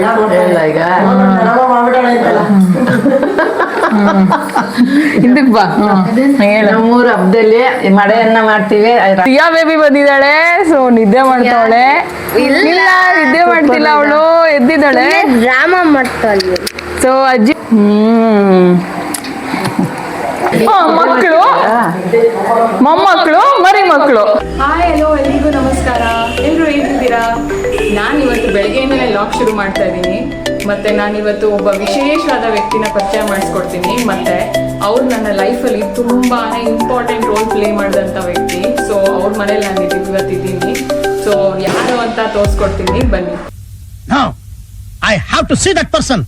ಈಗ ಹಿಂದಕ್ ಬಾ ನಮ್ಮೂರ ಹಬ್ಬದಲ್ಲಿ ಮಳೆಯನ್ನ ಮಾಡ್ತೀವಿ. ರಿಯಾ ಬೇಬಿ ಬಂದಿದ್ದಾಳೆ, ಸೊ ನಿದ್ದೆ ಮಾಡ್ತಾವಳೆ. ಇಲ್ಲ ನಿದ್ದೆ ಮಾಡ್ತಿಲ್ಲ ಅವಳು, ಎದ್ದಿದ್ದಾಳೆ, ಡ್ರಾಮಾ ಮಾಡ್ತಾಳೆ. ಸೊ ಅಜ್ಜಿ ಮಕ್ಕಳು, ಮೊಮ್ಮಕ್ಕಳು, ಮರಿ ಮಕ್ಕಳು. ಹಾಯ್ ಹಲೋ, ಎಲ್ರಿಗೂ ನಮಸ್ಕಾರ. ಎಲ್ಲರೂ ಹೇಗಿದ್ದೀರಾ? ನಾನಿವತ್ತು ಬೆಳಗ್ಗೆಯಿಂದಲೇ ಲಾಗ್ ಶುರು ಮಾಡ್ತಾ ಇದ್ದೀನಿ. ಮತ್ತೆ ನಾನಿವತ್ತು ಒಬ್ಬ ವಿಶೇಷವಾದ ವ್ಯಕ್ತಿನ ಪರಿಚಯ ಮಾಡಿಸ್ಕೊಡ್ತೀನಿ. ಮತ್ತೆ ಅವ್ರು ನನ್ನ ಲೈಫಲ್ಲಿ ತುಂಬಾ ಇಂಪಾರ್ಟೆಂಟ್ ರೋಲ್ ಪ್ಲೇ ಮಾಡಿದಂಥ ವ್ಯಕ್ತಿ. ಸೊ ಅವ್ರ ಮನೇಲಿ ನಾನು ಇವತ್ತಿದ್ದೀನಿ. ಸೊ ಯಾರು ಅಂತ ತೋರಿಸ್ಕೊಡ್ತೀನಿ, ಬನ್ನಿ. Now, I have to see that person.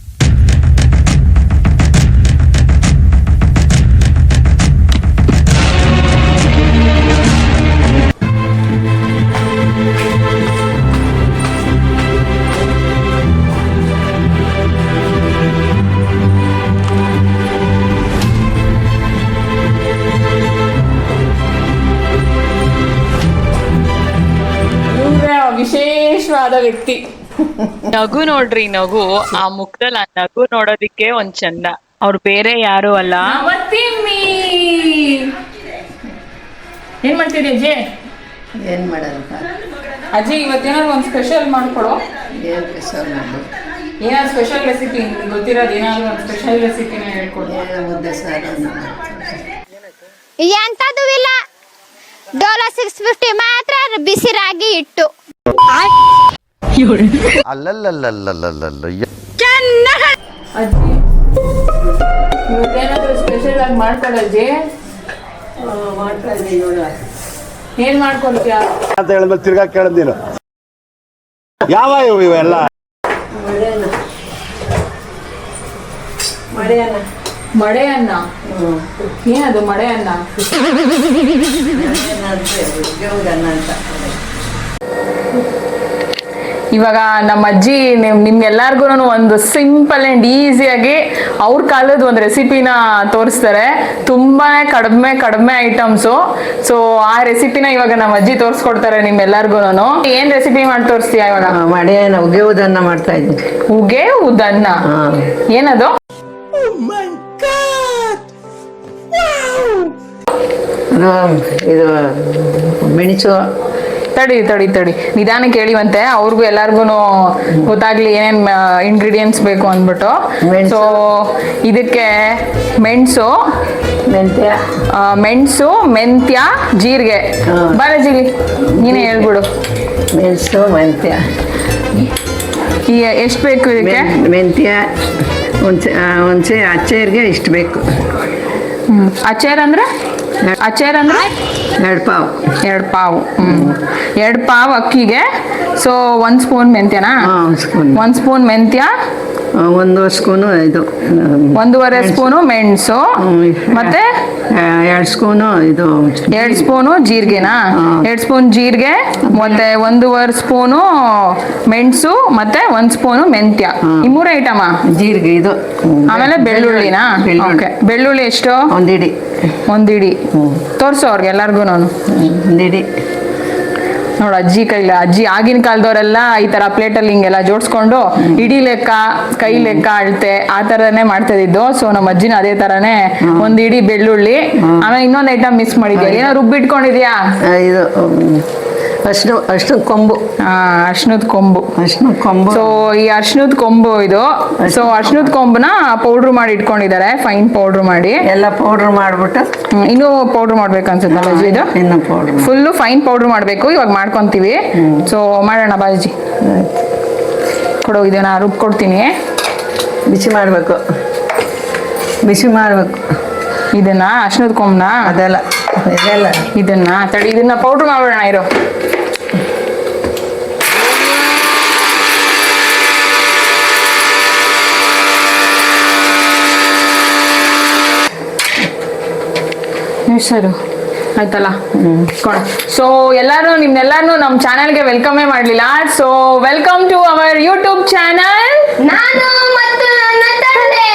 ವಿಶೇಷವಾದ ವ್ಯಕ್ತಿ. ನಗು ನೋಡ್ರಿ, ನಗು ಆ ಮುಖದಲ್ಲಿ ಆ ನಗು ನೋಡೋದಿಕ್ಕೆ ಒಂದ್ ಚಂದ. ಅವ್ರು ಬೇರೆ ಯಾರು ಅಲ್ಲ, ಏನ್ ಮಾಡ್ತೀರಿ ಅಜ್ಜಿ? ಏನ್ ಮಾಡೋದು ಅಜ್ಜಿ ಇವತ್ತೇನಾದ್ರು ಒಂದ್ ಸ್ಪೆಷಲ್ ಮಾಡ್ಕೊಡೋ. ಏನ್ ಸ್ಪೆಷಲ್ ಮಾಡೋದು? ಏನಾದ್ರು ಸ್ಪೆಷಲ್ ರೆಸಿಪಿ ಗೊತ್ತಿರೋದು, ಏನಾದ್ರು ಒಂದು ಸ್ಪೆಷಲ್ ರೆಸಿಪಿನ ಹೇಳ್ಕೊಡು. ಮುದ್ದೆ ಸಾರು ಎಂತದು ಇಲ್ಲ, ಡೋಲೋ 650 ಮಾತ್ರ ಬಿಸಿ ರಾಗಿ ಇಟ್ಟು. ಅಲ್ಲಲ್ಲಲ್ಲಲ್ಲಲ್ಲಲ್ಲ ಅಜ್ಜಿ ಇವತ್ತೇನಾದ್ರು ಸ್ಪೆಷಲ್ ಆಗಿ ಮಾಡ್ಕೊಡಜ್ಜಿ? ಮಾಡ್ತಾ ಇದ್ದೀನಿ ನೋಡು. ಏನ್ ಮಾಡ್ಕೊಳ್ತೀಯ ಅಂತ ಹೇಳಿದ್ಮೇಲೆ ತಿರ್ಗಾ ಕೇಳದ್ ನೀನು ಯಾವ ಇವೆಲ್ಲ ಮಡೆ ಅನ್ನ. ಏನದು ಮಡೆ ಅನ್ನ? ಅಂತ ಇವಾಗ ನಮ್ಮ ಅಜ್ಜಿ ನಿಮ್ಗೆಲ್ಲರಿಗೂ ಒಂದು ಸಿಂಪಲ್ ಅಂಡ್ ಈಸಿಯಾಗಿ ಅವ್ರ ಕಾಲದ ಒಂದು ರೆಸಿಪಿನ ತೋರಿಸ್ತಾರೆ. ತುಂಬಾನೇ ಕಡಿಮೆ ಐಟಮ್ಸು. ಸೊ ಆ ರೆಸಿಪಿನ ಇವಾಗ ನಮ್ಮ ಅಜ್ಜಿ ತೋರಿಸ್ಕೊಡ್ತಾರೆ ನಿಮ್ಮೆಲ್ಲರಿಗೂ. ಏನ್ ರೆಸಿಪಿ ಮಾಡಿ ತೋರಿಸ್ತೀಯಾ ಇವಾಗ? ಮಡೆಯನ್ನ ಉಗೆ ಉದನ್ನ ಮಾಡ್ತಾ ಇದ್ದೀನಿ. ಉಗೆ ಉದನ್ನ ಏನದು? ಇದು ಮೆಣಸು. ತಡಿ ನಿಧಾನ ಕೇಳಿವಂತೆ, ಅವ್ರಿಗೂ ಎಲ್ಲಾರ್ಗು ಗೊತ್ತಾಗ್ಲಿ ಏನೇನ್ ಇಂಗ್ರೀಡಿಯೆಂಟ್ಸ್ ಬೇಕು ಅಂದ್ಬಿಟ್ಟು. ಸೊ ಇದಕ್ಕೆ ಮೆಣಸು, ಮೆಂತ್ಯ, ಜೀರಿಗೆ. ಬಾಲಾಜಿಲಿ ನೀನೇ ಹೇಳ್ಬಿಡು. ಮೆಣಸು, ಮೆಂತ್ಯ. ಈಗ ಎಷ್ಟು ಬೇಕು ಇದಕ್ಕೆ? ಮೆಂತ್ಯ ಒಂಚೆ ಅಚ್ಚೇರ್ಗೆ ಇಷ್ಟು ಬೇಕು. ಅಚೇರ್ ಅಂದ್ರೆ 2 ಪಾವು. 2 ಪಾವ್ ಅಕ್ಕಿಗೆ. So 1 spoon ಮೆಂತ್ಯನಾ? 1 ಸ್ಪೂನ್ ಮೆಂತ್ಯ, 1 ಸ್ಪೂನು ಇದು 1.5 ಸ್ಪೂನು ಮೆಣಸು, ಮತ್ತೆ 2 ಸ್ಪೂನು ಇದು 2 ಸ್ಪೂನು ಜೀರಿಗೆನಾ? 2 ಸ್ಪೂನ್ ಜೀರಿಗೆ, ಮತ್ತೆ 1.5 ಸ್ಪೂನು ಮೆಣಸು, ಮತ್ತೆ 1 ಸ್ಪೂನು ಮೆಂತ್ಯ. ಈ 3 ಐಟಮಾ? ಜೀರಿಗೆ ಇದು. ಆಮೇಲೆ ಬೆಳ್ಳುಳ್ಳಿನಾ? ಓಕೆ. ಬೆಳ್ಳುಳ್ಳಿ ಎಷ್ಟು? ಒಂದಿಡಿ ತೋರ್ಸು ಅವ್ರಿಗೆ ಎಲ್ಲಾರ್ಗು. ಒಂದಿಡಿ ನೋಡು ಅಜ್ಜಿ ಕೈಲ. ಅಜ್ಜಿ ಆಗಿನ ಕಾಲದವರೆಲ್ಲ ಈ ತರ ಪ್ಲೇಟಲ್ಲಿ ಹಿಂಗೆಲ್ಲ ಜೋಡಿಸ್ಕೊಂಡು ಇಡೀ ಲೆಕ್ಕ, ಕೈ ಲೆಕ್ಕ, ಅಳತೆ ಆ ತರನೇ ಮಾಡ್ತಾ ಇದ್ದು. ಸೊ ನಮ್ಮ ಅಜ್ಜಿನ ಅದೇ ತರನೇ ಒಂದಿಡಿ ಬೆಳ್ಳುಳ್ಳಿ. ಆಮೇಲೆ ಇನ್ನೊಂದು ಐಟಮ್ ಮಿಸ್ ಮಾಡಿದ್ಯಾ, ಏನೋ ರುಬ್ಬಿಟ್ಕೊಂಡಿದ್ಯಾ? ಇದು ಅರ್ಶಿನದ ಕೊಂಬು. ಅರ್ಶಿನದ ಕೊಂಬು. ಸೊ ಈ ಅರ್ಶಿನದ ಕೊಂಬು ಇದು. ಸೊ ಅರ್ಶಿನದ ಕೊಂಬನ ಪೌಡ್ರ್ ಮಾಡಿ ಇಟ್ಕೊಂಡಿದ್ದಾರೆ, ಫೈನ್ ಪೌಡ್ರ್ ಮಾಡಿ. ಎಲ್ಲ ಪೌಡ್ರ್ ಮಾಡ್ಬಿಟ್ಟು ಇನ್ನೂ ಪೌಡ್ರ್ ಮಾಡ್ಬೇಕು ಅನ್ಸುತ್ತಲ್ಲ ಅಜ್ಜಿ? ಇದು ಇನ್ನು ಪೌಡ್ರ್ ಫುಲ್ಲು ಫೈನ್ ಪೌಡ್ರ್ ಮಾಡಬೇಕು. ಇವಾಗ ಮಾಡ್ಕೊಂತೀವಿ. ಸೊ ಮಾಡೋಣ ಬಾಜಿ. ಕೊಡು, ಇದನ್ನ ರುಬ್ಕೊಡ್ತೀನಿ. ಬಿಸಿ ಮಾಡಬೇಕು. ಇದನ್ನ ಅರ್ಶಿನದ ಕೊಂಬನ ಅದೆಲ್ಲ ಇದನ್ನ ತಡಿ, ಇದನ್ನ ಪೌಡ್ರ್ ಮಾಡೋಣ ಇರೋ. ಸರಿ ಆಯ್ತಲ್ಲ. ಸೊ ನಿಮ್ನೆಲ್ಲಾರು ನಮ್ಮ ಚಾನೆಲ್ಗೆ ವೆಲ್ಕಮೇ ಮಾಡ್ಲಿಲ್ಲ. So welcome to our YouTube channel. ನಾನು ಮತ್ತು ನನ್ನ ತಂದೆ.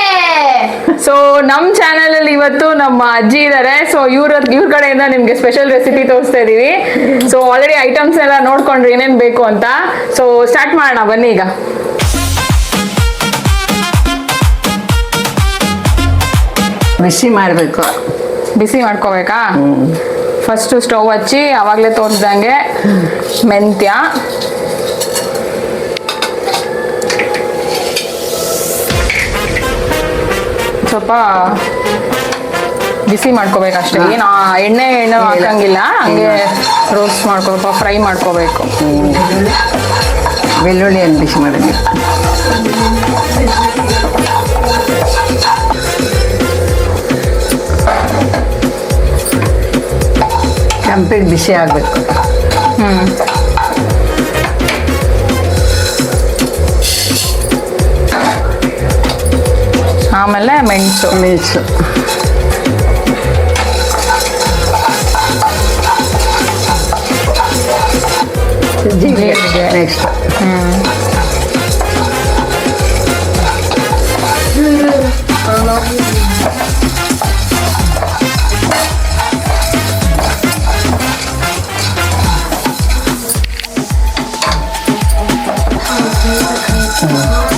ಸೊ ನಮ್ಮ ಚಾನಲ್ ಅಲ್ಲಿ ಇವತ್ತು ನಮ್ಮ ಅಜ್ಜಿ ಇದಾರೆ. ಸೊ ಇವ್ರ ಕಡೆಯಿಂದ ನಿಮ್ಗೆ ಸ್ಪೆಷಲ್ ರೆಸಿಪಿ ತೋರಿಸ್ತಾ ಇದೀವಿ. ಸೊ ಆಲ್ರೆಡಿ ಐಟಮ್ಸ್ ಎಲ್ಲ ನೋಡ್ಕೊಂಡ್ರಿ ಏನೇನ್ ಬೇಕು ಅಂತ. ಸೊ ಸ್ಟಾರ್ಟ್ ಮಾಡೋಣ ಬನ್ನಿ ಈಗ. ಬಿಸಿ ಮಾಡಬೇಕು. ಬಿಸಿ ಮಾಡ್ಕೋಬೇಕಾ? ಫಸ್ಟು ಸ್ಟವ್ ಹಚ್ಚಿ ಅವಾಗಲೇ ತೋರಿಸ್ದಂಗೆ ಮೆಂತ್ಯ, ಸ್ವಲ್ಪ ಬಿಸಿ ಮಾಡ್ಕೋಬೇಕಷ್ಟೇ. ಏನು ಎಣ್ಣೆ ಹಾಕಂಗಿಲ್ಲ, ಹಂಗೆ ರೋಸ್ಟ್ ಮಾಡ್ಕೋಬೇಕು, ಫ್ರೈ ಮಾಡ್ಕೋಬೇಕು. ಬೆಳ್ಳುಳ್ಳಿಯನ್ನು ಬಿಸಿ ಮಾಡಬೇಕು. ಕೆಂಪಿಗೆ ಬಿಸಿ ಆಗಬೇಕು. ಆಮೇಲೆ ಮೆಣಸು ಜೀರಿಗೆ ನೆಕ್ಸ್ಟ್.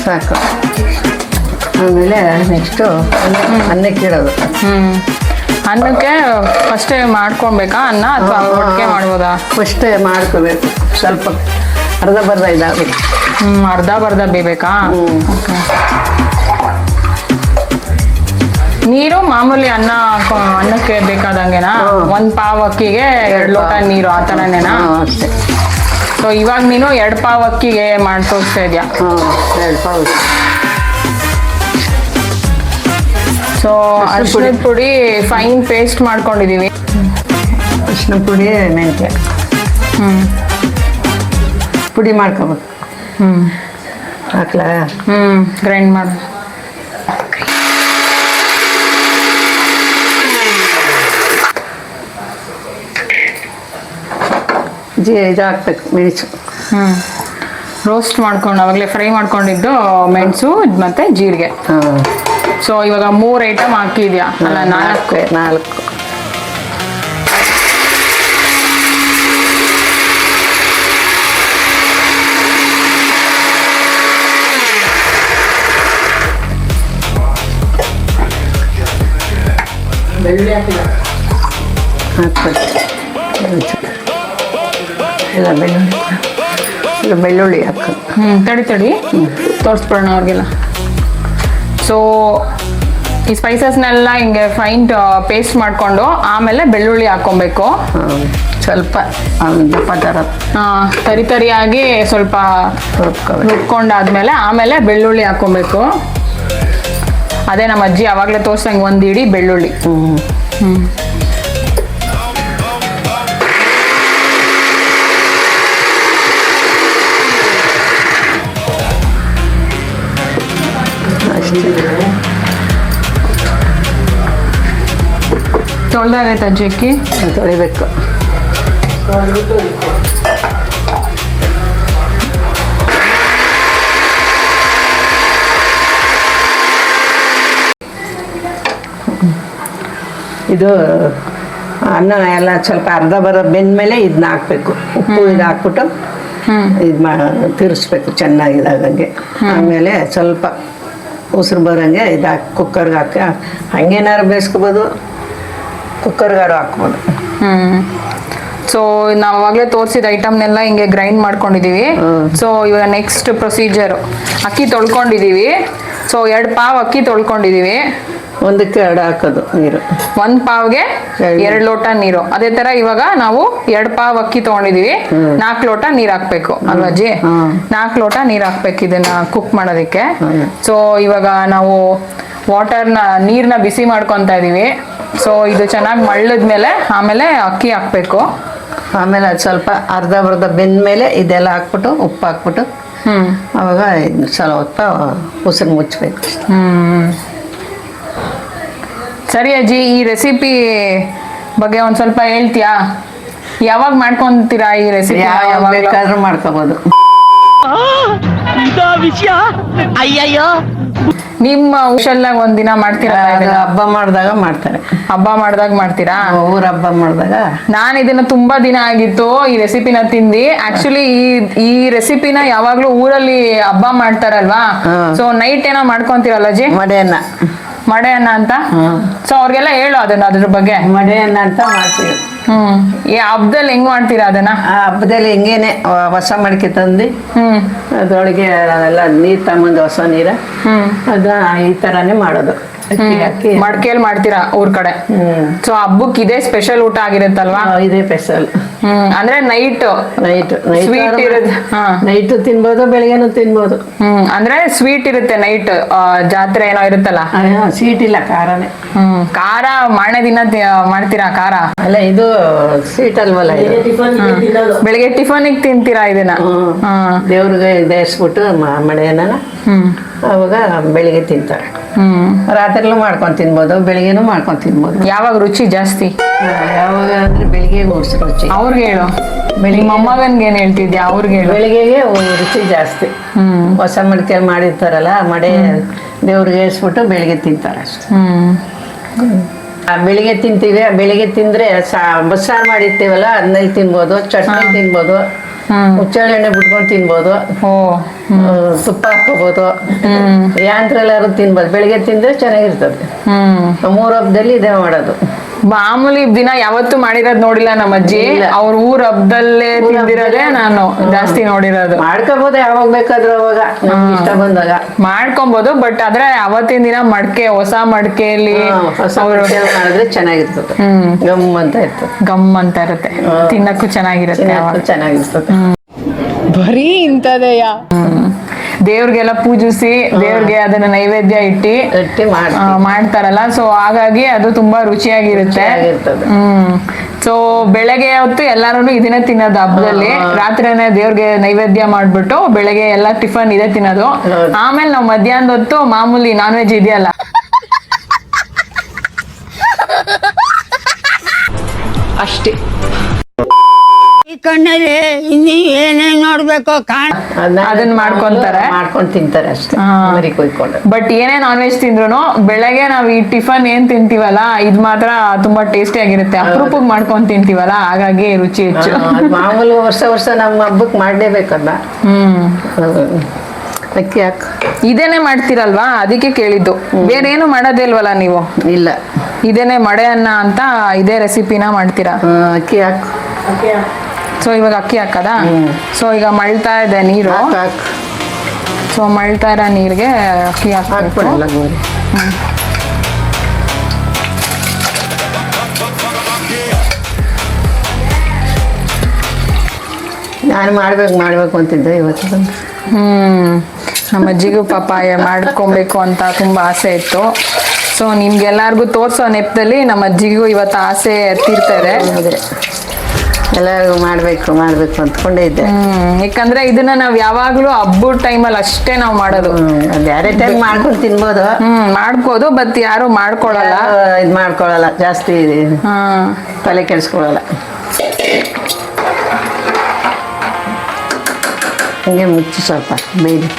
ಸಾಕು. ಆಮೇಲೆ ನೆಕ್ಸ್ಟು ಅನ್ನಕ್ಕೆ ಇಡೋದು. ಅನ್ನಕ್ಕೆ ಫಸ್ಟೇ ಮಾಡ್ಕೊಬೇಕಾ ಅನ್ನ, ಅಥವಾ ಒಟ್ಟಿಗೆ ಮಾಡ್ಬೋದಾ? ಫಸ್ಟೇ ಮಾಡ್ಕೋಬೇಕು, ಸ್ವಲ್ಪ ಅರ್ಧ ಬರ್ಧ ಇದಾಗಬೇಕು. ಅರ್ಧ ಬರ್ಧ ಬೇಯಬೇಕಾ? ನೀರು ಮಾಮೂಲಿ ಅನ್ನಕ್ಕೆ ಬೇಕಾದಂಗೆನಾ? ಒಂದ್ ಪಾವ್ ಅಕ್ಕಿಗೆ 2 ಲೋಟ ನೀರು, ಆ ಥರನೇನಾ? ಅಷ್ಟೇ. ಸೊ ಇವಾಗ ನೀನು 2 ಪಾವ್ ಅಕ್ಕಿಗೆ ಮಾಡಿ ತೋರಿಸ್ತಾ ಇದೆಯಾ? 2 ಪಾವ್. ಸೊ ಅರಿಶಿಣದ ಪುಡಿ ಫೈನ್ ಪೇಸ್ಟ್ ಮಾಡ್ಕೊಂಡಿದೀವಿ. ಅರಿಶಿನ ಪುಡಿ, ಮೆಂತ್ಯ ಪುಡಿ ಮಾಡ್ಕೋಬೇಕು. ಹಾಕ್ಲಾ? ಗ್ರೈಂಡ್ ಮಾಡಿ. ಇದು ಹಾಕ್ಬೇಕು, ಮೆಣಸು. ರೋಸ್ಟ್ ಮಾಡ್ಕೊಂಡು ಅವಾಗಲೇ ಫ್ರೈ ಮಾಡ್ಕೊಂಡಿದ್ದು ಮೆಣಸು ಮತ್ತೆ ಜೀರಿಗೆ. ಸೊ ಇವಾಗ 3 ಐಟಮ್ ಹಾಕಿದ್ಯಾ? ಅಲ್ಲ 4. ಬೆಳ್ಳುಳ್ಳಿ ಹಾಕಿಲ್ಲ? ಹಾಕ್ಬೇಕು ಎಲ್ಲ ಬೆಳ್ಳುಳ್ಳಿ ಹಾಕು. ತಡಿ ತೋರಿಸ್ಬಿಡೋಣ ಅವ್ರಿಗೆಲ್ಲ. ಸೊ ಈ ಸ್ಪೈಸಸ್ನೆಲ್ಲ ಹಿಂಗೆ ಫೈನ್ ಪೇಸ್ಟ್ ಮಾಡಿಕೊಂಡು ಆಮೇಲೆ ಬೆಳ್ಳುಳ್ಳಿ ಹಾಕ್ಕೊಬೇಕು. ಸ್ವಲ್ಪ ದಪ್ಪ ಥರ ತರಿಯಾಗಿ ಸ್ವಲ್ಪ ರುಬ್ಕೊಂಡಾದ್ಮೇಲೆ ಆಮೇಲೆ ಬೆಳ್ಳುಳ್ಳಿ ಹಾಕ್ಕೊಬೇಕು. ಅದೇ ನಮ್ಮ ಅಜ್ಜಿ ಆವಾಗಲೇ ತೋರ್ಸಂಗೆ 1 ಇಡೀ ಬೆಳ್ಳುಳ್ಳಿ. ತೊಳ್ದಾಗೈತೆ ಅಜ್ಜಿ ಅಕ್ಕಿ? ತೊಳಿಬೇಕು. ಇದು ಅನ್ನ ಎಲ್ಲ ಸ್ವಲ್ಪ ಅರ್ಧ ಬೆಂದ್ಮೇಲೆ ಇದನ್ನ ಹಾಕ್ಬೇಕು. ಉಪ್ಪು ಇದು ಹಾಕ್ಬಿಟ್ಟು ಇದು ತಿರ್ಸ್ಬೇಕು ಚೆನ್ನಾಗಿದಾಗಂಗೆ. ಆಮೇಲೆ ಸ್ವಲ್ಪ ಉಸಿರು ಬರೋಂಗೆ ಇದು ಹಾಕಿ ಕುಕ್ಕರ್ಗೆ ಹಾಕಿ ಹಂಗೇನಾರು ಬೇಯಿಸ್ಕೋಬೋದು, ಕುಕ್ಕರ್ಗಾರು ಹಾಕ್ಬೋದು. ಸೊ ನಾವು ಅವಾಗಲೇ ತೋರಿಸಿದ ಐಟಮ್ನೆಲ್ಲ ಹಿಂಗೆ ಗ್ರೈಂಡ್ ಮಾಡ್ಕೊಂಡಿದೀವಿ. ಸೊ ಇವಾಗ ನೆಕ್ಸ್ಟ್ ಪ್ರೊಸೀಜರ್, ಅಕ್ಕಿ ತೊಳ್ಕೊಂಡಿದೀವಿ. ಸೊ 2 ಪಾವ್ ಅಕ್ಕಿ ತೊಳ್ಕೊಂಡಿದೀವಿ. 1ಕ್ಕೆ 2 ಹಾಕೋದು ನೀರು. 1 ಪಾವ್ಗೆ 2 ಲೋಟ ನೀರು. ಅದೇ ತರ ಇವಾಗ ನಾವು 2 ಪಾವ್ ಅಕ್ಕಿ ತಗೊಂಡಿದೀವಿ, 4 ಲೋಟ ನೀರ್ ಹಾಕ್ಬೇಕು ಅಲ್ವಾ ಅಜ್ಜಿ? 4 ಲೋಟ ನೀರ್ ಹಾಕ್ಬೇಕು ಇದನ್ನ ಕುಕ್ ಮಾಡೋದಕ್ಕೆ. ಸೊ ಇವಾಗ ನಾವು ನೀರ್ನ ಬಿಸಿ ಮಾಡ್ಕೊತಾ ಇದೀವಿ. ಸೊ ಇದು ಚೆನ್ನಾಗಿ ಮಳ್ಳದ್ಮೇಲೆ ಆಮೇಲೆ ಅಕ್ಕಿ ಹಾಕ್ಬೇಕು. ಆಮೇಲೆ ಅದು ಸ್ವಲ್ಪ ಅರ್ಧ ಬೆಂದ್ಮೇಲೆ ಇದೆಲ್ಲ ಹಾಕ್ಬಿಟ್ಟು ಉಪ್ಪು ಹಾಕ್ಬಿಟ್ಟು ಅವಾಗ ಸ್ವಲ್ಪ ಹೊತ್ತು ಉಸಿರು ಮುಚ್ಚಬೇಕು. ಸರಿ ಅಜ್ಜಿ, ಈ ರೆಸಿಪಿ ಬಗ್ಗೆ ಒಂದ್ ಸ್ವಲ್ಪ ಹೇಳ್ತೀಯಾ? ಯಾವಾಗ ಮಾಡ್ಕೊಂತೀರಾ ಈ ರೆಸಿಪಿ? ಯಾವಾಗ ಬೇಕಾದ್ರೂ ಮಾಡ್ಕೋಬಹುದು. ಅಯ್ಯಯ್ಯೋ, ನಿಮ್ಮ ಊಷಲ್ನಾಗ ಒಂದಿನ ಮಾಡ್ತೀರಾ? ಹಬ್ಬ ಮಾಡಿದಾಗ ಮಾಡ್ತಾರೆ. ಹಬ್ಬ ಮಾಡಿದಾಗ ಮಾಡ್ತೀರಾ? ಊರ ಹಬ್ಬ ಮಾಡಿದಾಗ. ನಾನು ಇದನ್ನ ತುಂಬಾ ದಿನ ಆಗಿತ್ತು ಈ ರೆಸಿಪಿನ ತಿಂದಿ. ಆಕ್ಚುಲಿ ಈ ರೆಸಿಪಿನ ಯಾವಾಗ್ಲೂ ಊರಲ್ಲಿ ಹಬ್ಬ ಮಾಡ್ತಾರಲ್ವಾ? ಸೊ ನೈಟ್ ಏನೋ ಮಾಡ್ಕೊಂತೀರಲ್ಲ ಅಜ್ಜಿ? ಮಡೆ ಅನ್ನ ಅಂತ. ಸೊ ಅವ್ರಿಗೆಲ್ಲ ಹೇಳು ಅದನ್ನ ಅದ್ರ ಬಗ್ಗೆ. ಮಡೆ ಅನ್ನ ಅಂತ ಮಾಡ್ತೀವಿ. ಈ ಹಬ್ಬದಲ್ಲಿ ಹೆಂಗ್ ಮಾಡ್ತೀರಾ ಅದನ್ನ? ಆ ಹಬ್ಬದಲ್ಲಿ ಹಿಂಗೇನೆ ಹೊಸ ಮಡಿಕೆ ತಂದು ಅದ್ರೊಳಗೆ ಎಲ್ಲ ನೀರ್ ತಗೊಂಬಂದು ಹೊಸ ನೀರ ಅದ ಈ ತರಾನೇ ಮಾಡೋದು. ಅಕ್ಕಿ ಮಡ್ಕೆಯಲ್ಲಿ ಮಾಡ್ತೀರಾ ಊರ್ ಕಡೆ? ಸೊ ಹಬ್ಬಕ್ಕೆ ಇದೇ ಸ್ಪೆಷಲ್ ಊಟ ಆಗಿರುತ್ತಲ್ವಾ? ಇದೇ ಸ್ಪೆಷಲ್. ಅಂದ್ರೆ ನೈಟ್ ಸ್ವೀಟ್ ಇರುತ್ತೆ. ನೈಟ್ ತಿನ್ಬೋದು, ಬೆಳಿಗ್ಗೆನೂ ತಿನ್ಬೋದು. ಅಂದ್ರೆ ಸ್ವೀಟ್ ಇರುತ್ತೆ ನೈಟ್, ಜಾತ್ರೆ ಏನೋ ಇರುತ್ತಲ್ಲ. ಸ್ವೀಟ್ ಇಲ್ಲ, ಖಾರನೇ. ಖಾರ ಮಾರನೇ ದಿನ ಮಾಡ್ತೀರಾ ಖಾರ? ಅಲ್ಲ, ಇದು ಸ್ವೀಟ್ ಅಲ್ವಲ್ಲ. ಬೆಳಿಗ್ಗೆ ಟಿಫನಿಗೆ ತಿಂತೀರಾ ಇದನ್ನ? ದೇವ್ರಿಗೆ ದೇಸ್ಬಿಟ್ಟು ಮಳೆಯನ್ನ ಅವಾಗ ಬೆಳಿಗ್ಗೆ ತಿಂತಾರೆ. ರಾತ್ರಿಲೂ ಮಾಡ್ಕೊಂಡ್ ತಿನ್ಬೋದು, ಬೆಳಿಗ್ಗೆನೂ ಮಾಡ್ಕೊಂಡ್ ತಿನ್ಬೋದು. ಯಾವಾಗ ರುಚಿ ಜಾಸ್ತಿ? ಯಾವಾಗ ಅಂದ್ರೆ ಬೆಳಿಗ್ಗೆ ರುಚಿ. ಅವ್ರಿಗೆ ಹೇಳು, ನಿಮ್ಮ ಮೊಮ್ಮಗನ್ಗೆ ಏನ್ ಹೇಳ್ತಿದ್ಯಾ? ಅವ್ರಿಗೆ ಹೇಳು. ಬೆಳಿಗ್ಗೆಗೆ ಹೃಷಿ ಜಾಸ್ತಿ. ಹೊಸ ಮಡಿಕೆ ಮಾಡಿರ್ತಾರಲ್ಲ, ಮಡೆ ದೇವ್ರಿಗೆ ಏರ್ಸ್ಬಿಟ್ಟು ಬೆಳಿಗ್ಗೆ ತಿಂತಾರೆ ಅಷ್ಟೆ. ಬೆಳಿಗ್ಗೆ ತಿಂತೀವಿ. ಬೆಳಿಗ್ಗೆ ತಿಂದ್ರೆ ಬಸ್ಸಾರು ಮಾಡಿರ್ತೀವಲ್ಲ, ಅದನ್ನೆಲ್ಲ ತಿನ್ಬೋದು, ಚಟ್ನಿ ತಿನ್ಬೋದು, ಹುಚ್ಚೆಳ್ಳು ಎಣ್ಣೆ ಬಿಟ್ಕೊಂಡು ತಿನ್ಬೋದು, ತುಪ್ಪ ಹಾಕೋಬಹುದು, ಯಾಂತ್ರೆಲ್ಲಾರು ತಿನ್ಬೋದು. ಬೆಳಿಗ್ಗೆ ತಿಂದ್ರೆ ಚೆನ್ನಾಗಿರ್ತದೆ. 3 ಹಬ್ಬದಲ್ಲಿ ಇದೇ ಮಾಡೋದು. ಮಾಮೂಲಿ ದಿನ ಯಾವತ್ತು ಮಾಡಿರೋದ್ ನೋಡಿಲ್ಲ ನಮ್ಮ ಅಜ್ಜಿ. ಅವ್ರ ಊರ್ ಹಬ್ಬದಲ್ಲೇ ತಿಂದಿರೋದೇ ನಾನು ಜಾಸ್ತಿ ನೋಡಿರೋದು. ಮಾಡ್ಕೋಬಹುದು, ಯಾವಾಗ ಬೇಕಾದ್ರೂ ಅವಾಗ ಇಷ್ಟ ಬಂದಾಗ ಮಾಡ್ಕೊಬಹುದು. ಬಟ್ ಆದ್ರೆ ಅವತ್ತಿನ ದಿನ ಮಡ್ಕೆ, ಹೊಸ ಮಡ್ಕೆಯಲ್ಲಿ ಮಾಡಿದ್ರೆ ಚೆನ್ನಾಗಿರ್ತದೆ. ಗಮ್ ಅಂತ ಇರ್ತದೆ. ಗಮ್ ಅಂತ ಇರುತ್ತೆ, ತಿನ್ನಕ್ಕೂ ಚೆನ್ನಾಗಿರುತ್ತೆ. ಚೆನ್ನಾಗಿರ್ತದೆ. ಬರೀ ಇಂಥದೆಯ ದೇವ್ರಿಗೆಲ್ಲ ಪೂಜಿಸಿ ದೇವ್ರಿಗೆ ಅದನ್ನ ನೈವೇದ್ಯ ಇಟ್ಟಿ ಮಾಡ್ತಾರಲ್ಲ. ಸೊ ಹಾಗಾಗಿ ಅದು ತುಂಬಾ ರುಚಿಯಾಗಿರುತ್ತೆ. ಸೊ ಬೆಳಗ್ಗೆ ಹೊತ್ತು ಎಲ್ಲಾರು ಇದನ್ನೇ ತಿನ್ನೋದು ಹಬ್ಬದಲ್ಲಿ. ರಾತ್ರಿನೇ ದೇವ್ರಿಗೆ ನೈವೇದ್ಯ ಮಾಡ್ಬಿಟ್ಟು ಬೆಳಗ್ಗೆ ಎಲ್ಲ ಟಿಫನ್ ಇದೇ ತಿನ್ನೋದು. ಆಮೇಲೆ ನಾವು ಮಧ್ಯಾಹ್ನದ ಹೊತ್ತು ಮಾಮೂಲಿ ನಾನ್ ವೆಜ್ ಇದೆಯಲ್ಲ, ಅಷ್ಟೇ. ಈ ಕಣ್ಣಲ್ಲಿ ಇನ್ನೀ ಏನೇನ್ ನೋಡ್ಬೇಕು ಅದನ್ನ ಮಾಡ್ಕೊಂಡ್ ತಿಂತಾರೆ ಅಷ್ಟೇ, ಮರಿ ಕೊಯ್ಕೊಂಡು. ಬಟ್ ಏನೇ ನಾನ್ ವೆಜ್ ತಿಂದ್ರು ಬೆಳಗ್ಗೆ ನಾವ್ ಈ ಟಿಫನ್ ಏನ್ ತಿಂತೀವಲ್ಲ, ಇದ್ ಮಾತ್ರ ತುಂಬಾ ಟೇಸ್ಟಿ ಆಗಿರುತ್ತೆ. ಅಪರೂಪಕ್ಕೆ ಮಾಡ್ಕೊಂಡ್ ತಿಂತೀವಲ್ಲ, ಹಾಗಾಗಿ ರುಚಿ ಹೆಚ್ಚು. ಮಾಮೂಲು ವರ್ಷ ನಮ್ಮ ಹಬ್ಬಕ್ ಮಾಡ್ಲೇಬೇಕಲ್ಲ. ಅಕ್ಕಿ ಹಾಕ್ ಇದೇನೆ ಮಾಡ್ತೀರಲ್ವಾ, ಅದಕ್ಕೆ ಕೇಳಿದ್ದು. ಬೇರೆ ಏನು ಮಾಡೋದೇ ಇಲ್ವಲ್ಲ ನೀವು? ಇಲ್ಲ, ಇದೇನೆ ಮಡೆ ಅನ್ನ ಅಂತ ಇದೇ ರೆಸಿಪಿನ ಮಾಡ್ತೀರಾ? ಅಕ್ಕಿ ಹಾಕ್. ಸೊ ಇವಾಗ ಅಕ್ಕಿ ಹಾಕದ. ಸೊ ಈಗ ಮಳ್ತಾ ಇದೆ ನೀರು. ಸೊ ಮಳ್ತಾ ಇರೋ ನೀರಿಗೆ ಅಕ್ಕಿ ಹಾಕ್ಬೇಕು. ನಾನು ಮಾಡ್ಬೇಕು ಅಂತಿದ್ದೆ ಇವತ್ತು. ನಮ್ಮ ಅಜ್ಜಿಗೂ ಪಾಪ ಮಾಡ್ಕೊಬೇಕು ಅಂತ ತುಂಬಾ ಆಸೆ ಇತ್ತು. ಸೊ ನಿಮ್ಗೆಲ್ಲರಿಗೂ ತೋರ್ಸೋ ನೆಪದಲ್ಲಿ ನಮ್ಮ ಅಜ್ಜಿಗೂ ಇವತ್ತು ಆಸೆ ತೀರ್ತಾರೆ. ಎಲ್ಲರಿಗೂ ಮಾಡ್ಬೇಕು ಅಂದ್ಕೊಂಡೇ ಇದ್ದೆ. ಯಾಕಂದ್ರೆ ಇದನ್ನ ನಾವ್ ಯಾವಾಗ್ಲೂ ಹಬ್ಬದ ಟೈಮಲ್ಲಿ ಅಷ್ಟೇ ನಾವ್ ಮಾಡೋದು. ಬೇರೆ ಟೈಮ್ ಮಾಡ್ಕೊಂಡು ತಿನ್ಬೋದು, ಮಾಡ್ಬೋದು. ಬಟ್ ಯಾರು ಮಾಡ್ಕೊಳಲ್ಲ ಜಾಸ್ತಿ ತಲೆ ಕೆಡಿಸ್ಕೊಳಲ್ಲ. ಹಂಗೆ ಮುಚ್ಚಿ ಸ್ವಲ್ಪ ಬೇಯ್ದು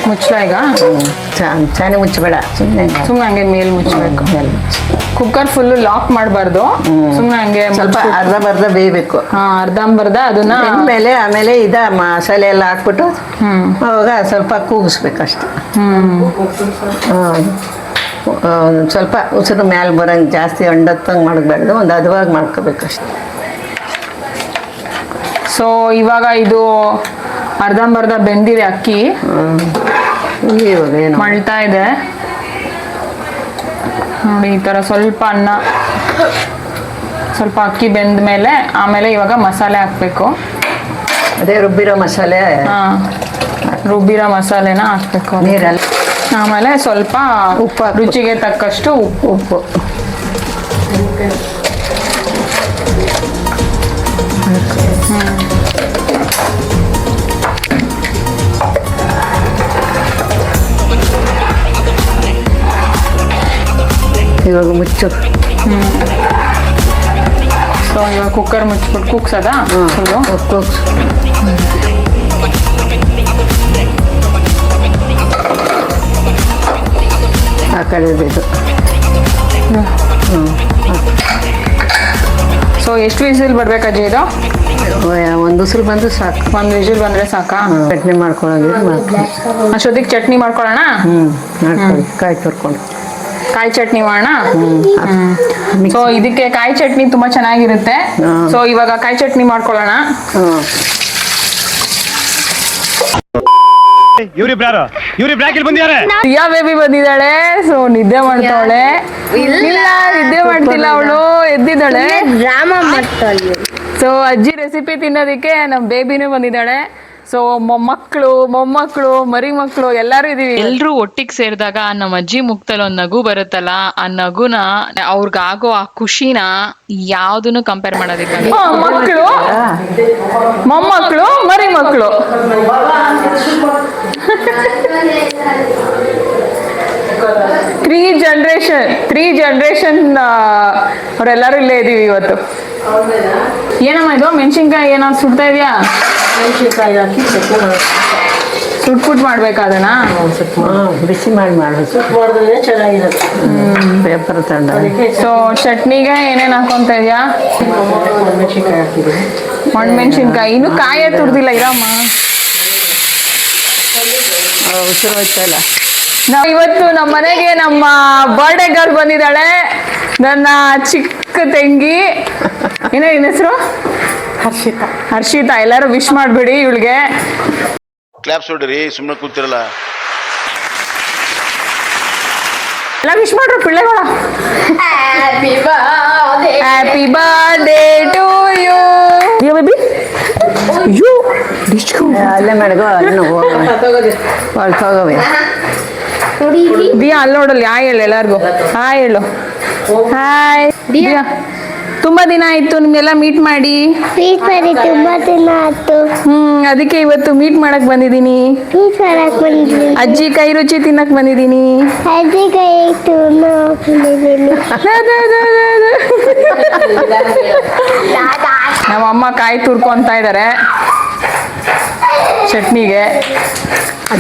ಮುಚ್ಚಲ. ಈಗ ಚೆನ್ನಾಗಿ ಮುಚ್ಚಬೇಡ, ಸುಮ್ಮನೆ ಹಂಗೆ ಮೇಲ್ ಮುಚ್ಚಬೇಕು. ಕುಕ್ಕರ್ ಫುಲ್ ಲಾಕ್ ಮಾಡಬಾರ್ದು, ಸುಮ್ಮನೆ ಹಂಗೆ ಸ್ವಲ್ಪ ಅರ್ಧ ಬೇಯಬೇಕು. ಅರ್ಧಂಬರ್ಧ ಅದನ್ನ ಮೇಲೆ ಆಮೇಲೆ ಮಸಾಲೆ ಎಲ್ಲ ಹಾಕ್ಬಿಟ್ಟು ಅವಾಗ ಸ್ವಲ್ಪ ಕೂಗಿಸ್ಬೇಕಷ್ಟೆ. ಸ್ವಲ್ಪ ಉಸಿರು ಮ್ಯಾಲೆ ಬರಂಗೆ ಜಾಸ್ತಿ ಅಂಡತ್ತಂಗೆ ಮಾಡಬಾರ್ದು, ಒಂದು ಹದವಾಗಿ ಮಾಡ್ಕೋಬೇಕಷ್ಟೆ. ಸೊ ಇವಾಗ ಇದು ಅರ್ಧಂಬರ್ಧ ಬೆಂದಿದೆ ಅಕ್ಕಿ, ಮಳ್ತಾ ಇದೆ ನೋಡಿ. ಈ ತರ ಸ್ವಲ್ಪ ಅನ್ನ, ಸ್ವಲ್ಪ ಅಕ್ಕಿ ಬೆಂದ ಮೇಲೆ ಆಮೇಲೆ ಇವಾಗ ಮಸಾಲೆ ಹಾಕ್ಬೇಕು. ಅದೇ ರುಬ್ಬಿರೋ ಮಸಾಲೆನ ಹಾಕ್ಬೇಕು ನೀರಲ್ಲಿ. ಆಮೇಲೆ ಸ್ವಲ್ಪ ಉಪ್ಪು, ರುಚಿಗೆ ತಕ್ಕಷ್ಟು ಉಪ್ಪು. ಇವಾಗ ಮುಚ್ಚು. ಸೊ ಇವಾಗ ಕುಕ್ಕರ್ ಮುಚ್ಚಿಬಿಟ್ಟು ಕೂಗ್ಸದ ಫುಲ್ಲು ಕೂಗ್ಸು. ಆ ಕಡೆ ಇದು. ಸೊ ಎಷ್ಟು ವಿಸಿಲ್ ಬರ್ಬೇಕಜ್ಜಿ ಇದು? ಒಂದು ವಿಸಿಲ್ ಬಂದ್ರೆ ಸಾಕು. ಒಂದು ವಿಸಿಲ್ ಬಂದ್ರೆ ಸಾಕಾ? ಚಟ್ನಿ ಮಾಡ್ಕೊಳ್ಳೋದು. ಅಷ್ಟೊತ್ತಿಗೆ ಚಟ್ನಿ ಮಾಡ್ಕೊಳ್ಳೋಣ. ಮಾಡ್ಕೊಳ್ಳಿ, ಕಾಯಿ ತುರ್ಕೊಂಡು. ಕಾಯಿ ಚಟ್ನಿ ಮಾಡೋಣ. ಸೊ ಇದಕ್ಕೆ ಕಾಯಿ ಚಟ್ನಿ ತುಂಬಾ ಚೆನ್ನಾಗಿರುತ್ತೆ. ಸೊ ಇವಾಗ ಕಾಯಿ ಚಟ್ನಿ ಮಾಡ್ಕೊಳ್ಳೋಣ. ದಿಯಾ ಬೇಬಿ ಬಂದಿದ್ದಾಳೆ. ಸೊ ನಿದ್ದೆ ಮಾಡ್ತಾವಳೆ. ಇಲ್ಲ ನಿದ್ದೆ ಮಾಡ್ತಿಲ್ಲ ಅವಳು, ಎದ್ದಿದ್ದಾಳೆ. ಡ್ರಾಮಾ ಮಾಡ್ತಾಳೆ. ಸೊ ಅಜ್ಜಿ ರೆಸಿಪಿ ತಿನ್ನೋದಕ್ಕೆ ನಮ್ಮ ಬೇಬಿನೂ ಬಂದಿದ್ದಾಳೆ. ಸೊ ಮೊಮ್ಮಕ್ಕಳು ಮರಿ ಮಕ್ಕಳು ಎಲ್ಲರೂ ಇದೀವಿ. ಎಲ್ರು ಒಟ್ಟಿಗೆ ಸೇರಿದಾಗ ನಮ್ಮ ಅಜ್ಜಿ ಮುಖದಲ್ಲಿ ಒಂದ್ ನಗು ಬರುತ್ತಲ್ಲ, ಆ ನಗುನ ಅವ್ರಿಗಾಗೋ ಆ ಖುಷಿನ ಯಾವ್ದನ್ನು ಕಂಪೇರ್ ಮಾಡೋದಕ್ಕೆ ಮಕ್ಕಳು ಮೊಮ್ಮಕ್ಕಳು ಮರಿ ಮಕ್ಕಳು ತ್ರೀ ಜನರೇಷನ್ ಅವರೆಲ್ಲರೂ ಇಲ್ಲೇ ಇದೀವಿ ಇವತ್ತು. ಏನಮ್ಮ ಇದು ಮೆಣಸಿನ್ಕಾಯಿ ಏನೋ ಸುಡ್ತಾ ಇದೆಯಾ? ಮೆಣಸಿನ್ಕಾಯಿ ಹಾಕಿ ಸುಟ್ಬಿಟ್ಟು ಮಾಡ್ಬೇಕಾ ಅದನ್ನ? ಬಿಸಿ ಮಾಡಬೇಕು. ಸುಟ್ಟು ಮಾಡಿದ್ರೆ ಚೆನ್ನಾಗಿರುತ್ತೆ. ಪೇಪರ್ ತಂಡ. ಸೊ ಚಟ್ನಿಗೆ ಏನೇನು ಹಾಕೊಂತ ಇದೆಯಾ? ಮೆಣಸಿನ್ಕಾಯಿ ಹಾಕಿದ್ವಿ. ಒಣಮೆಣಸಿನ್ಕಾಯಿ. ಇನ್ನು ಕಾಯೇ ತುರ್ದಿಲ್ಲ ಇರಮ್ಮ. ಉಸಿರು ಹೋಯ್ತಲ್ಲ. ನಾವು ಇವತ್ತು ನಮ್ಮ ಮನೆಗೆ ನಮ್ಮ ಬರ್ಡೇ ಗರ್ಲ್ ಬಂದಿದ್ದಾಳೆ, ನನ್ನ ಚಿಕ್ಕ ತಂಗಿ. ಏನೋ ನಿನ್ನ ಹೆಸರು? ಹರ್ಷಿತಾ. ಎಲ್ಲರೂ ವಿಶ್ ಮಾಡ್ಬಿಡಿ ಇವಳಿಗೆ. ಕ್ಲಾಪ್ಸ್ ಹೊಡ್ರಿ, ಸುಮ್ಮನೆ ಕೂತಿರಲ್ಲ. ಎಲ್ಲ ವಿಶ್ ಮಾಡ್ರು ಪಿಳ್ಳೆಗಳ. Happy birthday to you. Baby ಅಯ್ಯೋ ಅಲ್ಲೇ ಮೇಡಗೋ ಅಲ್ಲಿ ಹೋಗವೆ. ದಿಯಾ ಅಲ್ಲಿ ನೋಡಲ್ಲಿ ಹಾಯ್ ಹೇಳು ಎಲ್ಲಾರ್ಗು. ಹಾಯ್ ಹೇಳು. ಹಾಯ್ ದಿಯಾ. ತುಂಬಾ ದಿನ ಆಯ್ತು ನಿಮ್ಗೆಲ್ಲ ಮೀಟ್ ಮಾಡಿ. ತುಂಬಾ ದಿನ ಆಯ್ತು. ಅದಕ್ಕೆ ಇವತ್ತು ಮೀಟ್ ಮಾಡಕ್ ಬಂದಿದ್ದೀನಿ. ಅಜ್ಜಿ ಕೈ ರುಚಿ ತಿನ್ನಕ್ ಬಂದಿದ್ದೀನಿ. ನಮ್ಮ ಅಮ್ಮ ಕಾಯಿ ತುರ್ಕೊಂತ ಇದಾರೆ ಚಟ್ನಿಗೆ.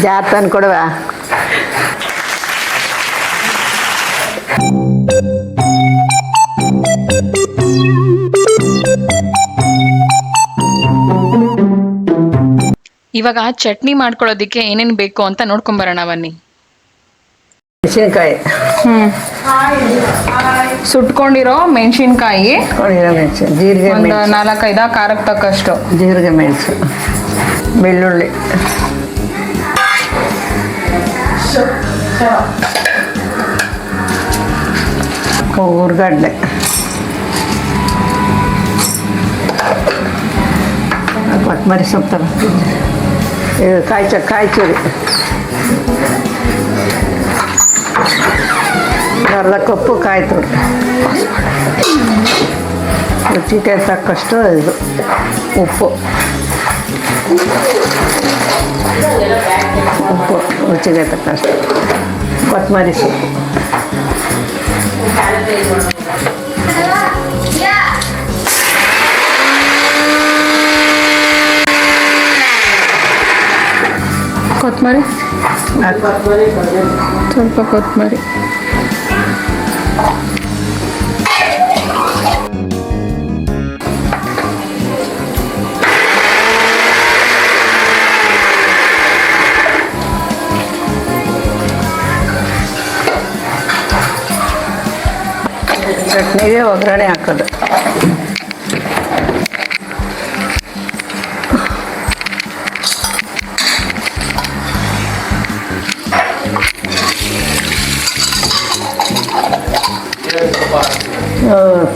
ಜಾರ್ ತಂದು ಕೊಡುವ. ಇವಾಗ ಚಟ್ನಿ ಮಾಡ್ಕೊಳ್ಳೋದಿಕ್ಕೆ ಏನೇನ್ ಬೇಕು ಅಂತ ನೋಡ್ಕೊಂಬರೋಣ ಬನ್ನಿ. ಮೆಣಸಿನ್ಕಾಯಿ, ಸುಟ್ಕೊಂಡಿರೋ ಮೆಣಸಿನ್ಕಾಯಿ, ಜೀರಿಗೆ, ಒಂದು 4-5 ಖಾರಕ್ಕೆ ತಕ್ಕಷ್ಟು ಜೀರಿಗೆ, ಮೆಣಸು, ಬೆಳ್ಳುಳ್ಳಿ, ಹುರ್ಗಡ್ಲೆ, ಕೊತ್ತಂಬರಿ ಸೊಪ್ಪು, ಇದು ಕಾಯಿ ಚೂರಿ, ಅರ್ಧ ಕಪ್ಪು ಕಾಯಿ ತುರಿ, ರುಚಿಗೆ ತಕ್ಕಷ್ಟು ಇದು ಉಪ್ಪು ರುಚಿಗೆ ತಕ್ಕಷ್ಟು ಕೊತ್ತಂಬರಿ ಸೊಪ್ಪು, ಕೊತ್ತಂಬರಿ, ಸ್ವಲ್ಪ ಕೊತ್ತಂಬರಿ, ಚಟ್ನಿಗೆ ಒಗ್ಗರಣೆ ಹಾಕೋದು.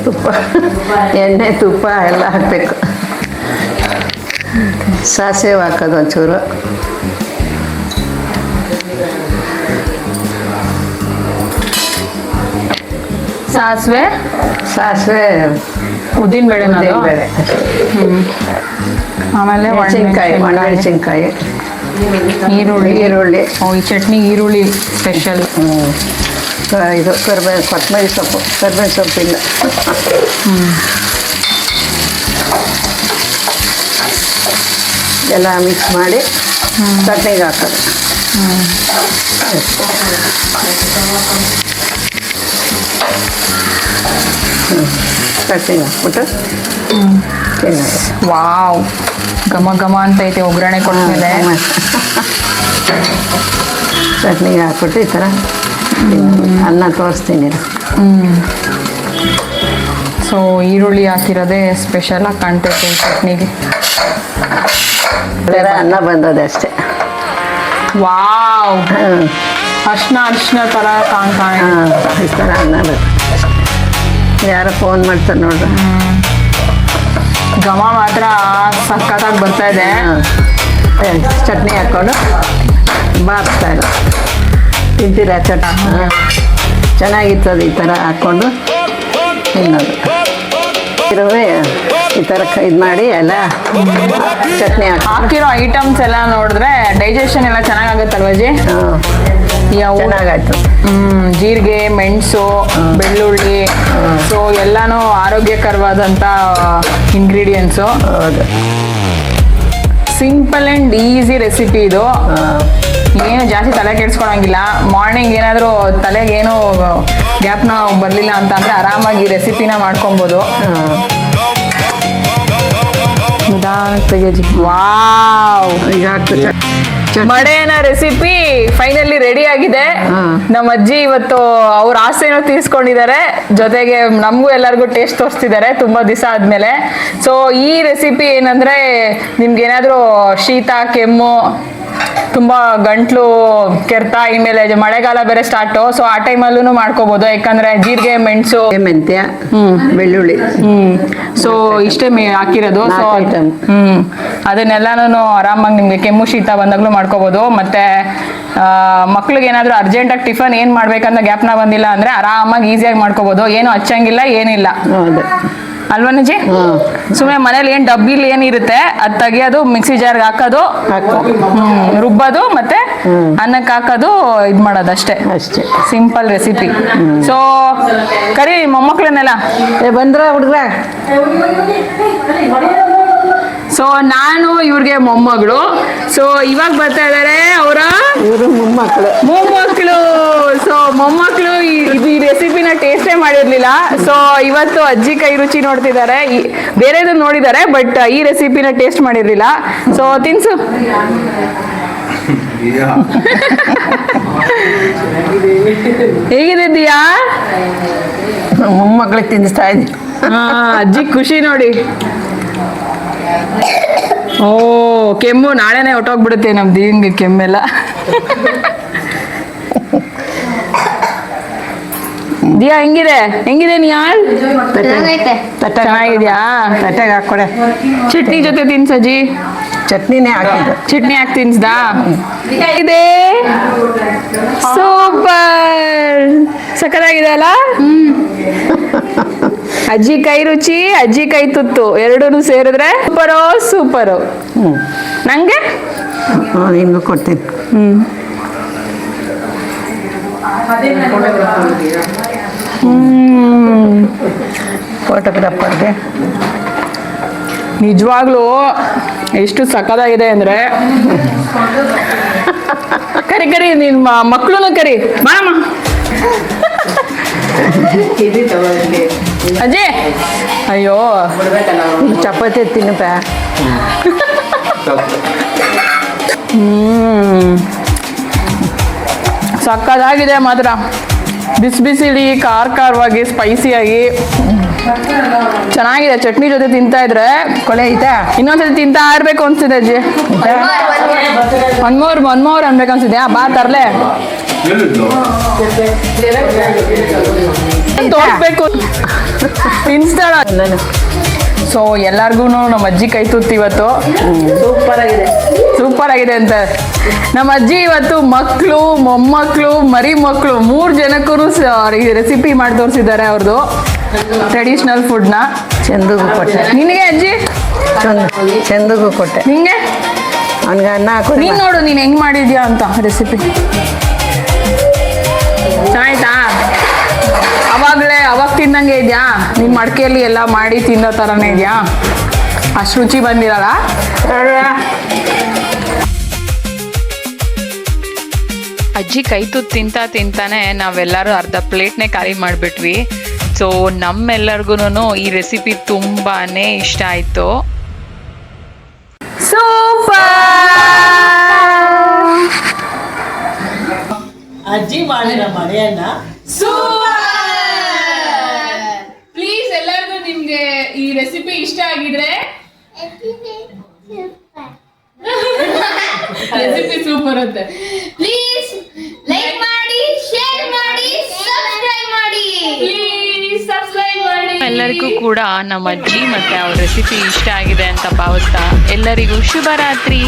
ತುಪ್ಪ, ಎಣ್ಣೆ, ತುಪ್ಪ ಎಲ್ಲ ಹಾಕಬೇಕು. ಸಾಸಿವೆ ಹಾಕೋದು ಒಂಚೂರು, ಸಾಸಿವೆ, ಉದ್ದಿನಬೇಳೆ, ಆಮೇಲೆ ಒಣಮೆಣಸಿನ್ಕಾಯಿ, ಈರುಳ್ಳಿ. ಈ ಚಟ್ನಿ ಈರುಳ್ಳಿ ಸ್ಪೆಷಲ್. ಇದು ಕೊತ್ತಂಬರಿ ಸೊಪ್ಪು, ಕರಿಬೇವಿನ ಸೊಪ್ಪಿಲ್ಲ. ಎಲ್ಲ ಮಿಕ್ಸ್ ಮಾಡಿ ಚಟ್ನಿಗೆ ಹಾಕೋದು. ಚಟ್ನಿಗೆ ಹಾಕ್ಬಿಟ್ಟು ವಾವ್, ಘಮ ಘಮ ಅಂತ ಐತೆ ಒಗ್ಗರಣೆ ಕೊಟ್ಮೇಲೆ. ಚಟ್ನಿಗೆ ಹಾಕ್ಬಿಟ್ಟು ಈ ಥರ ಅನ್ನ ತೋರಿಸ್ತೀನಿ. ಸೊ ಈರುಳ್ಳಿ ಹಾಕಿರೋದೇ ಸ್ಪೆಷಲ್ ಆಗಿ ಕಾಣ್ತೈತೆ ಈ ಚಟ್ನಿಗೆ. ಬೇರೆ ಅನ್ನ ಬಂದದೆ ಅಷ್ಟೇ. ವಾವ್, ಅರ್ಶಿನ ಥರ ಕಾಣ್ತಾನೆ. ಈ ಥರ ಅನ್ನ ಯಾರೋ ಫೋನ್ ಮಾಡ್ತಾರೆ ನೋಡ್ರಿ. ಘಮ ಮಾತ್ರ ಸಖತ್ತಾಗಿ ಬರ್ತಾ ಇದೆ. ಚಟ್ನಿ ಹಾಕ್ಕೊಂಡು ಬಾರಿಸ್ತಾ ಇಲ್ಲ. ತಿಂತೀರಾ ಚೆನ್ನಾಗಿರ್ತದೆ ಈ ಥರ ಹಾಕ್ಕೊಂಡು ತಿನ್ನೋದು. ಇರುವೆ ಈ ಥರ ಇದು ಮಾಡಿ ಎಲ್ಲ ಚಟ್ನಿ ಹಾಕಿರೋ ಐಟಮ್ಸ್ ಎಲ್ಲ ನೋಡಿದ್ರೆ ಡೈಜೆಷನ್ ಎಲ್ಲ ಚೆನ್ನಾಗಾಗುತ್ತಲ್ವಜಿ? ಚೆನ್ನಾಗಾಯ್ತು. ಜೀರಿಗೆ, ಮೆಣಸು, ಬೆಳ್ಳುಳ್ಳಿ, ಸೊ ಎಲ್ಲಾನು ಆರೋಗ್ಯಕರವಾದಂಥ ಇಂಗ್ರೀಡಿಯೆಂಟ್ಸು. ಹೌದು, ಸಿಂಪಲ್ ಆ್ಯಂಡ್ ಈಸಿ ರೆಸಿಪಿ ಇದು. ಏನು ಜಾಸ್ತಿ ತಲೆ ಕೆಡ್ಸ್ಕೊಳಂಗಿಲ್ಲ. ಮಾರ್ನಿಂಗ್ ಏನಾದರೂ ತಲೆಗೆ ಏನು ಗ್ಯಾಪ್ನ ಬರಲಿಲ್ಲ ಅಂತ ಅಂದರೆ ಆರಾಮಾಗಿ ರೆಸಿಪಿನ ಮಾಡ್ಕೊಬೋದು. ನಿಧಾನಕ್ಕೆ ತೆಗೆಜಿ. ವಾವ್, ಈಗ ಹಾಕ್ಬೇಕು. ಮಡೇನ ರೆಸಿಪಿ ಫೈನಲಿ ರೆಡಿ ಆಗಿದೆ. ನಮ್ಮ ಅಜ್ಜಿ ಇವತ್ತು ಅವ್ರ ಆಸೆನೂ ತೀರ್ಸ್ಕೊಂಡಿದ್ದಾರೆ, ಜೊತೆಗೆ ನಮಗೂ ಎಲ್ಲರಿಗೂ ಟೇಸ್ಟ್ ತೋರಿಸ್ತಿದ್ದಾರೆ ತುಂಬಾ ದಿವಸ ಆದ್ಮೇಲೆ. ಸೊ ಈ ರೆಸಿಪಿ ಏನಂದ್ರೆ ನಿಮ್ಗೆ ಏನಾದರೂ ಶೀತ, ಕೆಮ್ಮು, ತುಂಬಾ ಗಂಟ್ಲು ಕೆರ್ತ, ಇನ್ಮೇಲೆ ಮಳೆಗಾಲ ಬೇರೆ ಸ್ಟಾರ್ಟು, ಸೊ ಆ ಟೈಮಲ್ಲೂ ಮಾಡ್ಕೋಬಹುದು. ಯಾಕಂದ್ರೆ ಜೀರಿಗೆ, ಮೆಣಸು, ಮೆಂತ್ಯ, ಬೆಳ್ಳುಳ್ಳಿ, ಸೊ ಇಷ್ಟೇ ಹಾಕಿರೋದು. ಸೊ ಅದನ್ನೆಲ್ಲಾನು ಆರಾಮಾಗಿ ನಿಮ್ಗೆ ಕೆಮ್ಮು, ಶೀತ ಬಂದಾಗ್ಲೂ ಮಾಡ್ಕೋಬಹುದು. ಮತ್ತೆ ಮಕ್ಳಿಗೆ ಏನಾದ್ರು ಅರ್ಜೆಂಟಾಗಿ ಟಿಫನ್ ಏನ್ ಮಾಡ್ಬೇಕಂತ ಗ್ಯಾಪ್ನ ಬಂದಿಲ್ಲ ಅಂದ್ರೆ ಆರಾಮಾಗಿ ಈಸಿಯಾಗಿ ಮಾಡ್ಕೋಬಹುದು. ಏನು ಹಚ್ಚಂಗಿಲ್ಲ, ಏನಿಲ್ಲ. ಹೌದು ಅಲ್ವನಜಿ? ಸುಮ್ಮನೆ ಮನೇಲಿ ಏನ್ ಡಬ್ಬಿಲಿ ಏನಿರುತ್ತೆ ಅದ್ ತೆಗಿಯೋದು, ಮಿಕ್ಸಿ ಜಾರ್ಗೆ ಹಾಕೋದು, ರುಬ್ಬೋದು, ಮತ್ತೆ ಅನ್ನಕ್ಕೆ ಹಾಕೋದು, ಇದ್ ಮಾಡೋದು ಅಷ್ಟೇ. Simple recipe. ಸೊ ಕರಿ ಮೊಮ್ಮಕ್ಳನ್ನೆಲ್ಲ ಬಂದ್ರ ಹುಡುಗ್ರ. ಸೊ ನಾನು ಇವ್ರಿಗೆ ಮೊಮ್ಮಗಳು. ಸೊ ಇವಾಗ ಬರ್ತಾ ಇದಾರೆ ಇವರು ಮೊಮ್ಮಕ್ಕಳು. ಸೊ ಮೊಮ್ಮಕ್ಕಳು ಈ ರೆಸಿಪಿನ ಟೇಸ್ಟೇ ಮಾಡಿರ್ಲಿಲ್ಲ. ಸೊ ಇವತ್ತು ಅಜ್ಜಿ ಕೈ ರುಚಿ ನೋಡ್ತಿದ್ದಾರೆ. ಬೇರೆದು ನೋಡಿದ್ದಾರೆ, ಬಟ್ ಈ ರೆಸಿಪಿನ ಟೇಸ್ಟ್ ಮಾಡಿರ್ಲಿಲ್ಲ. ಸೊ ತಿನ್ಸು. ಹೇಗಿದೆ ದಿಯಾ? ಮೊಮ್ಮಕ್ಕಳಿಗೆ ತಿನ್ನಿಸ್ತಾ ಇದ್ದೀನಿ. ಅಜ್ಜಿ ಖುಷಿ ನೋಡಿ. ಓ, ಕೆಮ್ಮು ನಾಳೆನೆ ಹೊಟ್ಟೋಗ್ಬಿಡುತ್ತೆ ನಮ್ದು ಹಿಂಗೆ ಕೆಮ್ಮೆಲ್ಲ. ದಿಯಾ ಹೆಂಗಿದೆ ನಿಯಾಳ್? ಚೆನ್ನಾಗಿದ್ಯಾ? ತಟ್ಟೆಗೆ ಹಾಕೊಡೆ. ಚಟ್ನಿ ಜೊತೆ ತಿನ್ಸಜ್ಜಿ. ಚಟ್ನಿನೇ ಹಾಕಿದ್ದು. ಚಟ್ನಿ ಹಾಕಿ ತಿನ್ಸ್ದಾ? ಇದೆ ಸೂಪರ್, ಸಕ್ಕತ್ತಾಗಿದೆ ಅಲ್ಲ? ಅಜ್ಜಿ ಕೈ ರುಚಿ, ಅಜ್ಜಿ ಕೈ ತುತ್ತು ಎರಡೂ ಸೇರಿದ್ರೆ ಸೂಪರು. ನಂಗೆ ನಿಮ್ಗೂ ಕೊಡ್ತೀನಿ. ಫೋಟೋಗ್ರಾಫರ್ಗೆ ನಿಜವಾಗ್ಲೂ ಎಷ್ಟು ಸಕ್ಕತ್ತಾಗಿದೆ ಅಂದ್ರೆ, ಕರಿ ನಿಮ್ಮ ಮಕ್ಕಳು ಕರಿ. ಬಾಮ್ಮ ಅಜ್ಜಿ. ಅಯ್ಯೋ, ಚಪಾತಿ ತಿನ್ನಪ್ಪ. ಸಕ್ಕತ್ತಾಗಿದೆ ಮಾತ್ರ. ಬಿಸಿಲಿ ಖಾರವಾಗಿ ಸ್ಪೈಸಿಯಾಗಿ ಚೆನ್ನಾಗಿದೆ. ಚಟ್ನಿ ಜೊತೆ ತಿಂತಾ ಇದ್ರೆ ಕೊಳೆ ಐತಾ? ಇನ್ನೊಂದ್ಸತಿ ತಿಂತಾ ಇರ್ಬೇಕು ಅನ್ಸಿದೆ ಅಜ್ಜಿ. ಒನ್ ಮೋರ್ ಅನ್ಬೇಕು ಅನ್ಸಿದ್ಯಾ? ಬಾ ತರ್ಲೆ ತೋರ್ಸ್ಬೇಕು, ತಿನ್ಸ್ತಾಳ. ಸೊ ಎಲ್ಲಾರ್ಗು ನಮ್ಮ ಅಜ್ಜಿ ಕೈ ತುತ್ತು ಇವತ್ತು ಸೂಪರ್ ಆಗಿದೆ ಅಂತ. ನಮ್ಮ ಅಜ್ಜಿ ಇವತ್ತು ಮಕ್ಕಳು, ಮೊಮ್ಮಕ್ಕಳು, ಮರಿ ಮಕ್ಕಳು 3 ಜನಕ್ಕೂ ರೆಸಿಪಿ ಮಾಡಿ ತೋರಿಸಿದ್ದಾರೆ ಅವ್ರದ್ದು ಟ್ರೆಡಿಷನಲ್ ಫುಡ್ನ. ಚಂದಗೂ ಕೊಟ್ಟೆ. ನಿನಗೆ ಅಜ್ಜಿ? ಚಂದಗೂ ಕೊಟ್ಟೆ. ನಿಂಗೆ? ಅವನಿಗೆ ಅನ್ನ ಹಾಕಿ ನೀನ್ ನೋಡು ನೀನ್ ಹೆಂಗ್ ಮಾಡಿದ್ಯಾ ಅಂತ ರೆಸಿಪಿ. ಚೆನ್ನಾಯ್ತಾ? ಅವಾಗ ತಿಂದಂಗೆ ಇದೆಯಾ? ನಿನ್ ಮಡಿಕೆಯಲ್ಲಿ ಎಲ್ಲ ಮಾಡಿ ತಿನ್ನೋ ಥರನೇ ಇದೆಯಾ? ಅಷ್ಟು ರುಚಿ ಬಂದಿರಲ್ಲ. ಅಜ್ಜಿ ಕೈ ತುತ್ತು ತಿಂತಾನೆ ನಾವೆಲ್ಲರೂ ಅರ್ಧ ಪ್ಲೇಟ್ನೇ ಖಾಲಿ ಮಾಡಿಬಿಟ್ವಿ. ಸೊ ನಮ್ಮೆಲ್ಲರಿಗೂ ಈ ರೆಸಿಪಿ ತುಂಬಾನೇ ಇಷ್ಟ ಆಯಿತು. ಸೂಪರ್. ಅಜ್ಜಿ ಮಾಡಿದ ಮಳೆಯನ್ನ ಪ್ಲೀಸ್ ಎಲ್ಲರಿಗೂ ನಿಮ್ಗೆ ಈ ರೆಸಿಪಿ ಇಷ್ಟ ಆಗಿದ್ರೆ ರೆಸಿಪಿ ಸೂಪರ್ ಅಂತ ಪ್ಲೀಸ್ ಲೈಕ್ ಮಾಡಿ, ಶೇರ್ ಮಾಡಿ, ಸಬ್ಸ್ಕ್ರೈಬ್ ಮಾಡಿ. ಪ್ಲೀಸ್ ಸಬ್ಸ್ಕ್ರೈಬ್ ಮಾಡಿ. ಎಲ್ಲರಿಗೂ ಕೂಡ ನಮ್ಮ ಅಜ್ಜಿ ಮತ್ತೆ ಅವ್ರ ರೆಸಿಪಿ ಇಷ್ಟ ಆಗಿದೆ ಅಂತ ಭಾವಿಸ್ತಾ ಎಲ್ಲರಿಗೂ ಶುಭರಾತ್ರಿ.